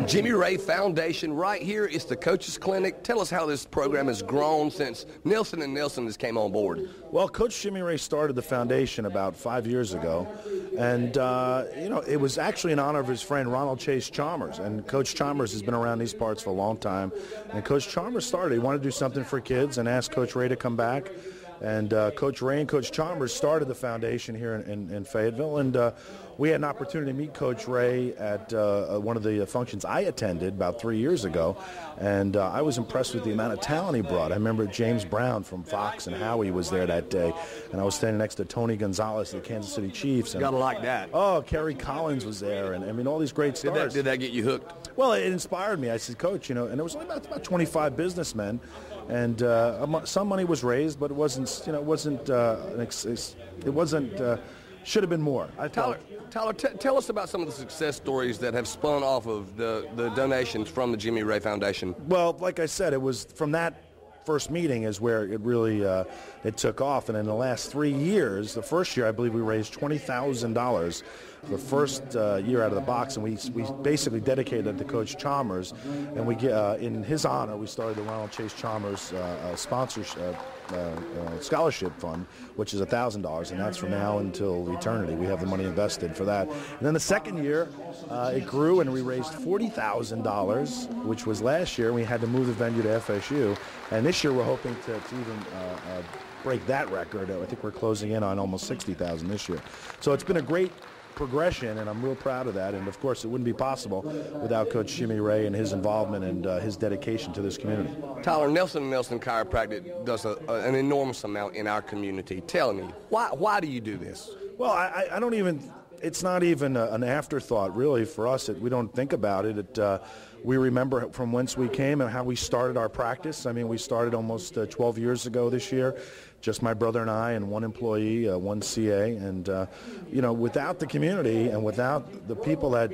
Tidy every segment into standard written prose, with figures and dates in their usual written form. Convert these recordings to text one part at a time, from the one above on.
Jimmy Raye Foundation right here. It's the Coaches Clinic. Tell us how this program has grown since Nelson & Nelson has came on board. Well, Coach Jimmy Raye started the foundation about 5 years ago, and it was actually in honor of his friend Ronald Chase Chalmers. And Coach Chalmers has been around these parts for a long time. And Coach Chalmers started. He wanted to do something for kids and asked Coach Raye to come back. And Coach Raye and Coach Chalmers started the foundation here in Fayetteville, and we had an opportunity to meet Coach Raye at one of the functions I attended about 3 years ago, and I was impressed with the amount of talent he brought. I remember James Brown from Fox and Howie was there that day, and I was standing next to Tony Gonzalez of the Kansas City Chiefs. And, gotta like that. Oh, Kerry Collins was there, and I mean all these great stars. Did that get you hooked? Well, it inspired me. I said, Coach, and there was only about 25 businessmen. And some money was raised, but it wasn't. Should have been more. Tyler, tell us about some of the success stories that have spun off of the donations from the Jimmy Raye Foundation. Well, like I said, it was from that first meeting is where it really it took off, and in the last 3 years, the first year I believe we raised $20,000 the first year out of the box, and we basically dedicated it to Coach Chalmers, and we in his honor we started the Ronald Chase Chalmers sponsorship scholarship fund, which is $1,000, and that's from now until eternity. We have the money invested for that. And then the second year it grew, and we raised $40,000, which was last year. We had to move the venue to FSU, and this year we're hoping to even break that record. I think we're closing in on almost $60,000 this year. So it's been a great progression, and I'm real proud of that. And of course, it wouldn't be possible without Coach Jimmy Raye and his involvement and his dedication to this community. Tyler, Nelson & Nelson Chiropractic does an enormous amount in our community. Tell me, why do you do this? Well, I don't even. It's not even an afterthought, really, for us. We don't think about it. We remember from whence we came and how we started our practice. I mean, we started almost 12 years ago this year, just my brother and I and one employee, one CA. And, without the community and without the people that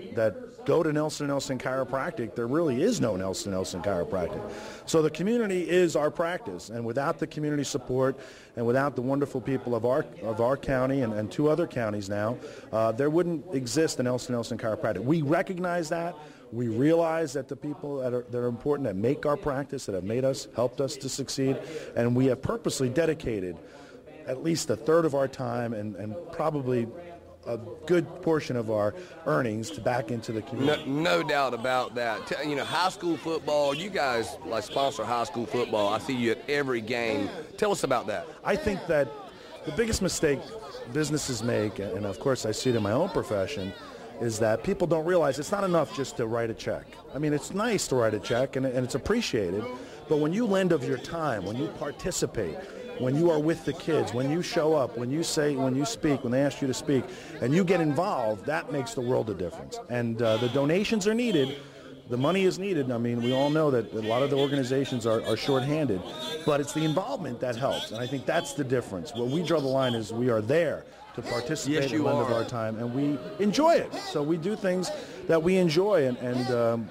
go to Nelson & Nelson Chiropractic, there really is no Nelson & Nelson Chiropractic. So the community is our practice, and without the community support and without the wonderful people of our county and two other counties now, there wouldn't exist a Nelson & Nelson Chiropractic. We recognize that. We realize that the people that are important, that make our practice, that have helped us to succeed, and we have purposely dedicated at least a third of our time and probably a good portion of our earnings back into the community. No doubt about that. High school football, you guys sponsor high school football. I see you at every game. Tell us about that. I think that the biggest mistake businesses make, and of course I see it in my own profession, is that people don't realize it's not enough just to write a check. I mean, it's nice to write a check, and it's appreciated, but when you lend of your time, when you participate, when you are with the kids, when you show up, when you speak, when they ask you to speak, and you get involved, that makes the world a difference. And the donations are needed. The money is needed. I mean, we all know that a lot of the organizations are shorthanded, but it's the involvement that helps, and I think that's the difference. Where we draw the line is we are there to participate in the end of our time, and we enjoy it. So we do things that we enjoy, and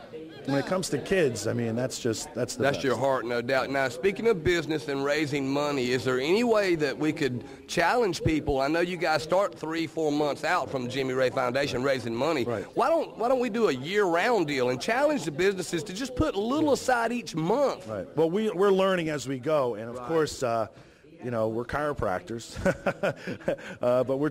when it comes to kids, I mean, that's the best. Your heart, no doubt. Now, speaking of business and raising money, is there any way that we could challenge people? I know you guys start 3-4 months out from the Jimmy Raye Foundation raising money. Right. Why don't we do a year-round deal and challenge the businesses to just put a little aside each month? Right. Well, we're learning as we go, and of course, we're chiropractors, but we're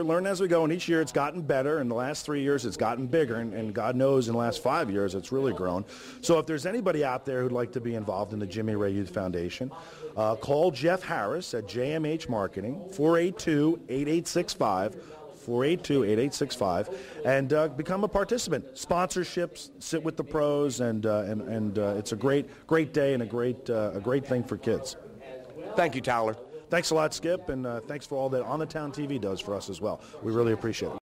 learning as we go, and each year it's gotten better. In the last 3 years, it's gotten bigger, and God knows in the last 5 years, it's really grown. So if there's anybody out there who'd like to be involved in the Jimmy Raye Youth Foundation, call Jeff Harris at JMH Marketing, 482-8865, 482-8865, and become a participant. Sponsorships, sit with the pros, and it's a great day and a great thing for kids. Thank you, Tyler. Thanks a lot, Skip, and thanks for all that On the Town TV does for us as well. We really appreciate it.